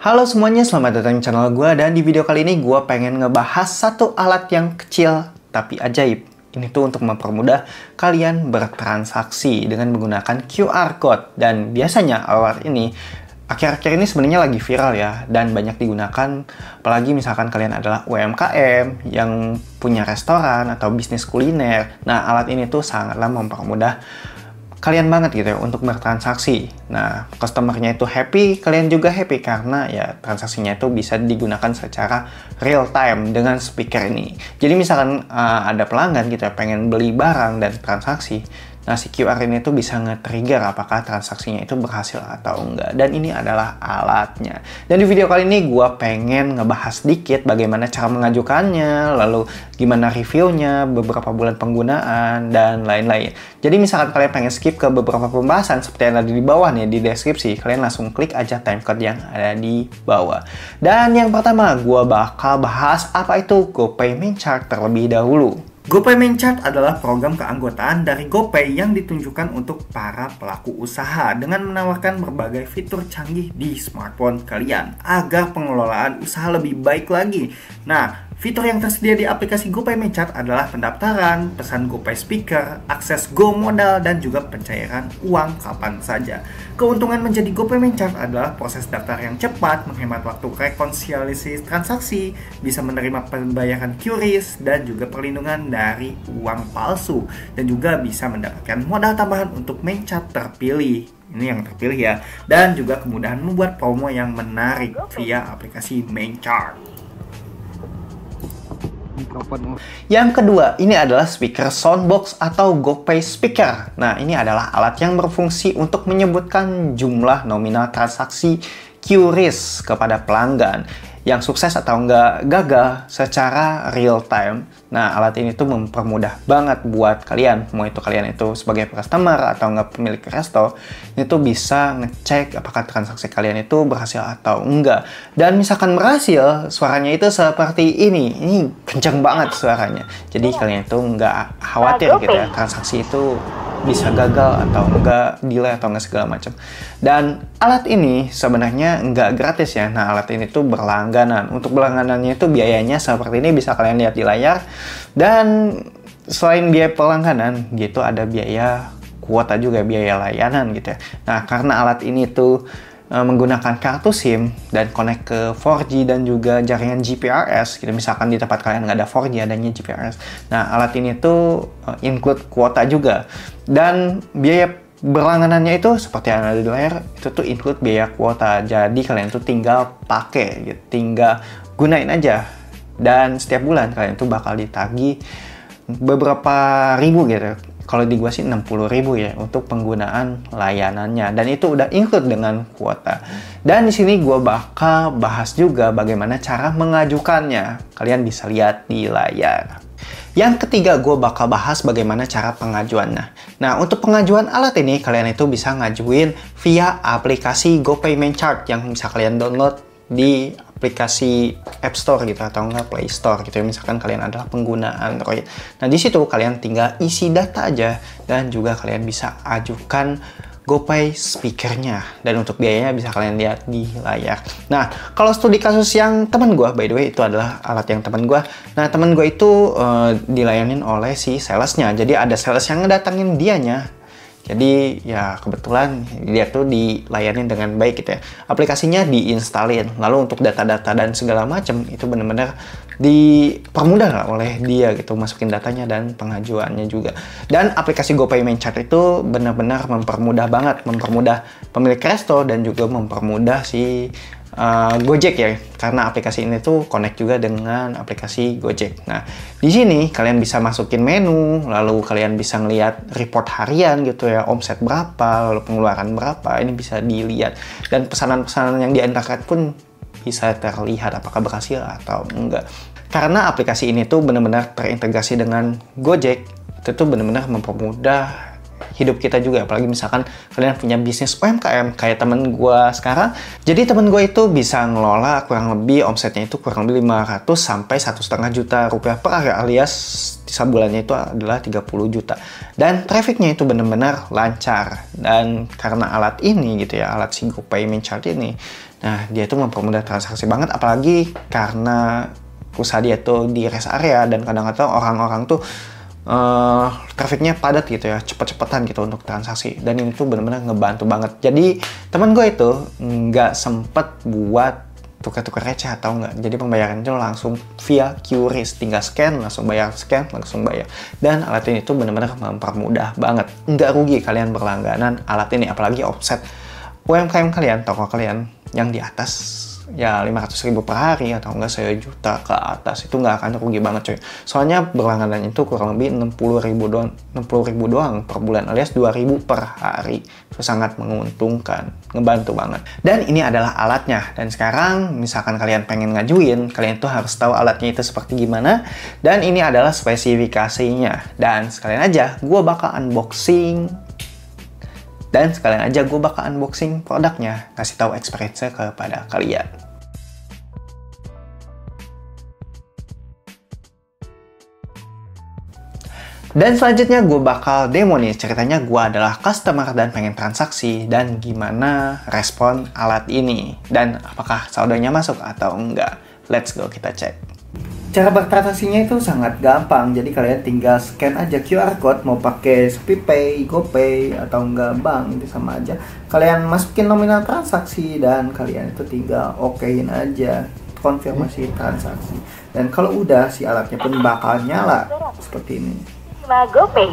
Halo semuanya, selamat datang di channel gue. Dan di video kali ini gue pengen ngebahas satu alat yang kecil tapi ajaib. Ini tuh untuk mempermudah kalian bertransaksi dengan menggunakan QR Code. Dan biasanya alat ini akhir-akhir ini sebenarnya lagi viral ya, dan banyak digunakan apalagi misalkan kalian adalah UMKM yang punya restoran atau bisnis kuliner. Nah, alat ini tuh sangatlah mempermudah kalian banget gitu ya untuk bertransaksi. Nah, customer-nya itu happy, kalian juga happy karena ya transaksinya itu bisa digunakan secara real time dengan speaker ini. Jadi misalkan ada pelanggan gitu ya pengen beli barang dan transaksi, nah si QR ini tuh bisa nge-trigger apakah transaksinya itu berhasil atau enggak. Dan ini adalah alatnya. Dan di video kali ini gue pengen ngebahas sedikit bagaimana cara mengajukannya, lalu gimana reviewnya, beberapa bulan penggunaan, dan lain-lain. Jadi misalkan kalian pengen skip ke beberapa pembahasan seperti yang ada di bawah nih di deskripsi, kalian langsung klik aja timecode yang ada di bawah. Dan yang pertama, gue bakal bahas apa itu GoPay Main Chart terlebih dahulu. GoPay Main Chart adalah program keanggotaan dari GoPay yang ditunjukkan untuk para pelaku usaha dengan menawarkan berbagai fitur canggih di smartphone kalian agar pengelolaan usaha lebih baik lagi. Nah, fitur yang tersedia di aplikasi GoPay Main Chart adalah pendaftaran, pesan GoPay Speaker, akses Go Modal, dan juga pencairan uang kapan saja. Keuntungan menjadi GoPay Main Chart adalah proses daftar yang cepat, menghemat waktu rekonsiliasi transaksi, bisa menerima pembayaran QRIS, dan juga perlindungan dari uang palsu, dan juga bisa mendapatkan modal tambahan untuk Main Chart terpilih. Ini yang terpilih ya, dan juga kemudahan membuat promo yang menarik via aplikasi Main Chart. Yang kedua, ini adalah speaker soundbox atau GoPay Speaker. Nah, ini adalah alat yang berfungsi untuk menyebutkan jumlah nominal transaksi QRIS kepada pelanggan yang sukses atau enggak gagal secara real time. Nah, alat ini tuh mempermudah banget buat kalian, mau itu kalian itu sebagai customer atau enggak pemilik resto, ini tuh bisa ngecek apakah transaksi kalian itu berhasil atau enggak. Dan misalkan berhasil, suaranya itu seperti ini kenceng banget suaranya. Jadi kalian itu enggak khawatir gitu ya, transaksi itu bisa gagal atau enggak, delay atau enggak segala macam. Dan alat ini sebenarnya enggak gratis ya. Nah, alat ini tuh berlangganan. Untuk berlangganannya itu biayanya seperti ini, bisa kalian lihat di layar. Dan selain biaya pelangganan gitu, ada biaya kuota juga, biaya layanan gitu ya. Nah, karena alat ini tuh menggunakan kartu SIM dan connect ke 4G dan juga jaringan GPRS gitu. Misalkan di tempat kalian nggak ada 4G, adanya GPRS. Nah, alat ini tuh include kuota juga. Dan biaya berlangganannya itu seperti yang ada di layar, itu tuh include biaya kuota. Jadi kalian tuh tinggal pakai gitu, tinggal gunain aja. Dan setiap bulan kalian tuh bakal ditagih beberapa ribu gitu. Kalau di gua sih 60.000 ya untuk penggunaan layanannya, dan itu udah include dengan kuota. Dan di sini gua bakal bahas juga bagaimana cara mengajukannya. Kalian bisa lihat di layar. Yang ketiga, gue bakal bahas bagaimana cara pengajuannya. Nah, untuk pengajuan alat ini, kalian itu bisa ngajuin via aplikasi GoPay Main Chart yang bisa kalian download di aplikasi App Store gitu atau enggak Play Store gitu ya. Misalkan kalian adalah pengguna Android. Nah, di situ kalian tinggal isi data aja, dan juga kalian bisa ajukan GoPay speakernya, dan untuk biayanya bisa kalian lihat di layar. Nah, kalau studi kasus yang teman gue, by the way, itu adalah alat yang teman gue. Nah, teman gue itu dilayanin oleh si salesnya. Jadi ada sales yang ngedatangin dianya. Jadi ya kebetulan dia tuh dilayanin dengan baik gitu ya. Aplikasinya diinstalin, lalu untuk data-data dan segala macam itu benar-benar dipermudah lah oleh dia gitu, masukin datanya dan pengajuannya juga. Dan aplikasi GoPay Main Chart itu benar-benar mempermudah banget, mempermudah pemilik resto dan juga mempermudah si Gojek ya, karena aplikasi ini tuh connect juga dengan aplikasi Gojek. Nah, di sini kalian bisa masukin menu, lalu kalian bisa ngelihat report harian gitu ya, omset berapa, lalu pengeluaran berapa, ini bisa dilihat. Dan pesanan-pesanan yang diantarkan pun bisa terlihat apakah berhasil atau enggak. Karena aplikasi ini tuh benar-benar terintegrasi dengan Gojek, itu tuh benar-benar mempermudah hidup kita juga. Apalagi misalkan kalian punya bisnis UMKM kayak temen gue sekarang. Jadi temen gue itu bisa ngelola kurang lebih omsetnya itu kurang lebih 500 sampai 1,5 juta rupiah per hari, alias sisa bulannya itu adalah 30 juta. Dan trafficnya itu benar-benar lancar. Dan karena alat ini gitu ya, alat si GoPay Minchart ini, nah dia tuh mempermudah transaksi banget, apalagi karena usaha dia tuh di rest area dan kadang-kadang orang-orang tuh trafficnya padat gitu ya, cepet-cepetan gitu untuk transaksi, dan ini tuh benar-benar ngebantu banget. Jadi teman gue itu nggak sempet buat tukar-tukar receh atau enggak, jadi pembayaran itu langsung via QRIS, tinggal scan langsung bayar, scan langsung bayar. Dan alat ini tuh benar-benar mempermudah banget, nggak rugi kalian berlangganan alat ini, apalagi offset UMKM kalian, toko kalian yang di atas ya 500.000 per hari atau enggak 1 juta ke atas, itu nggak akan rugi banget coy. Soalnya berlangganan itu kurang lebih 60.000 doang per bulan, alias 2.000 per hari. Itu sangat menguntungkan, ngebantu banget. Dan ini adalah alatnya. Dan sekarang misalkan kalian pengen ngajuin, kalian tuh harus tahu alatnya itu seperti gimana. Dan ini adalah spesifikasinya. Dan sekalian aja gue bakal unboxing produknya, ngasih tahu experience-nya kepada kalian. Dan selanjutnya gue bakal demo nih, ceritanya gue adalah customer dan pengen transaksi, dan gimana respon alat ini, dan apakah saldonya masuk atau enggak. Let's go, kita cek. Cara bertransaksinya itu sangat gampang, jadi kalian tinggal scan aja QR code, mau pakai ShopeePay, GoPay, atau enggak bank, itu sama aja. Kalian masukin nominal transaksi, dan kalian itu tinggal okein aja, konfirmasi transaksi. Dan kalau udah, si alatnya pun bakal nyala, seperti ini. GoPay.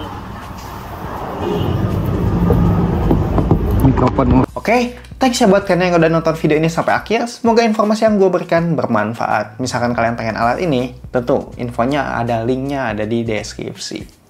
Mikrofon. Oke, thanks ya buat kalian yang udah nonton video ini sampai akhir. Semoga informasi yang gue berikan bermanfaat. Misalkan kalian pengen alat ini, tentu infonya ada, linknya ada di deskripsi.